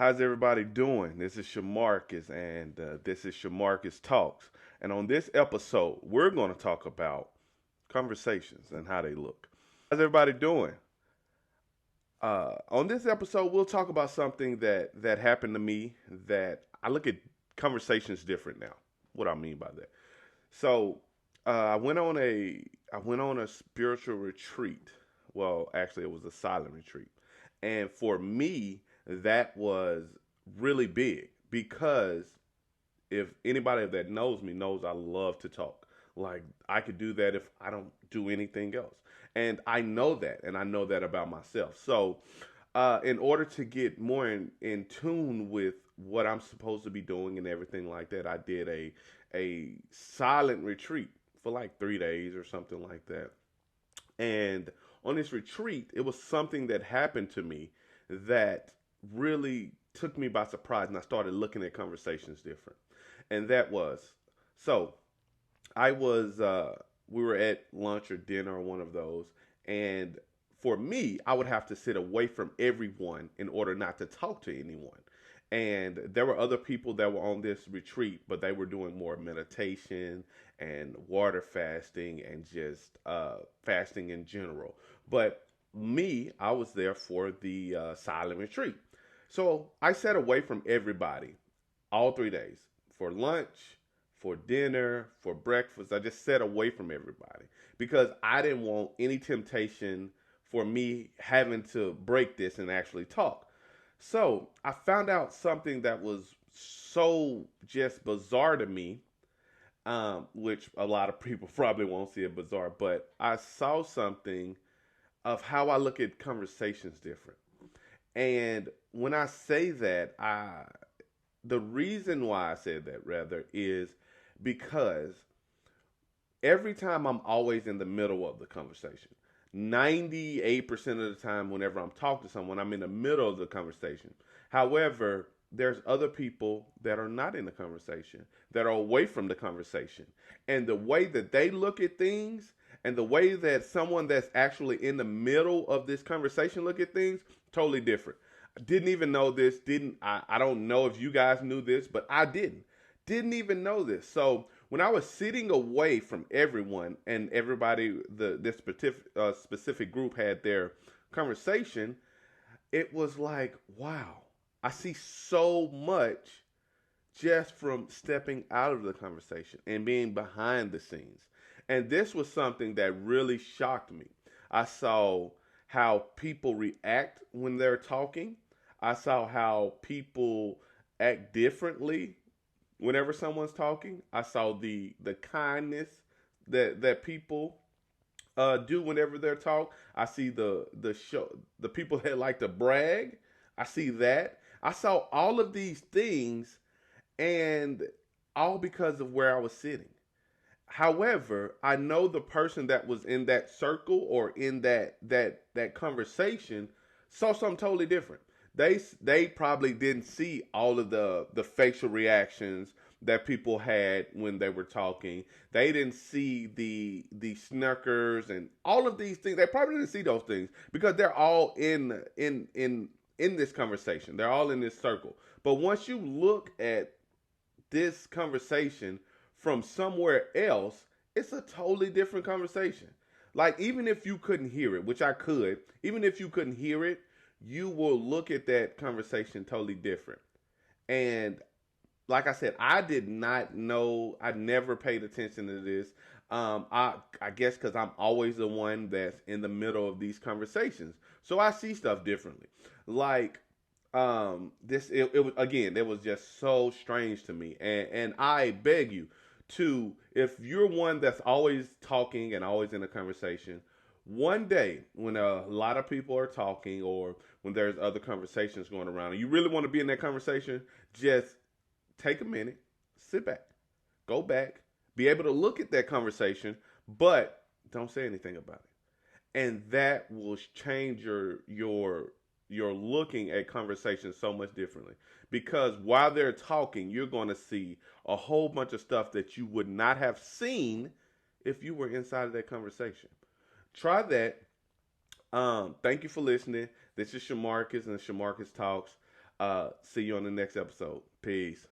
How's everybody doing? This is Shamarcus, and this is Shamarcus Talks. And on this episode, we're going to talk about conversations and how they look. How's everybody doing? On this episode, we'll talk about something that happened to me that I look at conversations different now. What I mean by that. So, I went on a spiritual retreat. Well, actually, it was a silent retreat, and for me, that was really big because if anybody that knows me knows I love to talk. Like I could do that if I don't do anything else. And I know that, and I know that about myself. So, in order to get more in tune with what I'm supposed to be doing and everything like that, I did a silent retreat for like 3 days or something like that. And on this retreat, it was something that happened to me that really took me by surprise, and I started looking at conversations different. And that was so I was we were at lunch or dinner or one of those, and for me, I would have to sit away from everyone in order not to talk to anyone. And there were other people that were on this retreat, but they were doing more meditation and water fasting and just fasting in general. But me, I was there for the silent retreat. So I sat away from everybody all 3 days for lunch, for dinner, for breakfast. I just sat away from everybody because I didn't want any temptation for me having to break this and actually talk. So I found out something that was so just bizarre to me, which a lot of people probably won't see it bizarre, but I saw something of how I look at conversations different. And when I say that, the reason why I said that rather is because every time I'm always in the middle of the conversation. 98% of the time, whenever I'm talking to someone, I'm in the middle of the conversation. However, there's other people that are not in the conversation, that are away from the conversation. And the way that they look at things and the way that someone that's actually in the middle of this conversation look at things, totally different. Didn't even know this. I don't know if you guys knew this, but I didn't even know this. So when I was sitting away from everyone and everybody, this specific group had their conversation, it was like, wow, I see so much just from stepping out of the conversation and being behind the scenes. And this was something that really shocked me. I saw how people react when they're talking. I saw how people act differently whenever someone's talking. I saw the kindness that people do whenever they're talk. I see the people that like to brag. I see that. I saw all of these things, and all because of where I was sitting. However, I know the person that was in that circle or in that conversation saw something totally different. They probably didn't see all of the facial reactions that people had when they were talking. They didn't see the snuckers and all of these things. They probably didn't see those things because they're all in this conversation. They're all in this circle. But once you look at this conversation from somewhere else, it's a totally different conversation. Like, even if you couldn't hear it, which I could, even if you couldn't hear it, you will look at that conversation totally different. And like I said, I did not know. I never paid attention to this. I guess because I'm always the one that's in the middle of these conversations, so I see stuff differently. Like this, it was again, it was just so strange to me, and I beg you to, if you're one that's always talking and always in a conversation, one day when a lot of people are talking or when there's other conversations going around and you really want to be in that conversation, just take a minute, sit back, be able to look at that conversation, but don't say anything about it. And that will change your looking at conversations so much differently. Because while they're talking, you're going to see a whole bunch of stuff that you would not have seen if you were inside of that conversation. Try that. Thank you for listening. This is Shamarcus and Shamarcus Talks. See you on the next episode. Peace.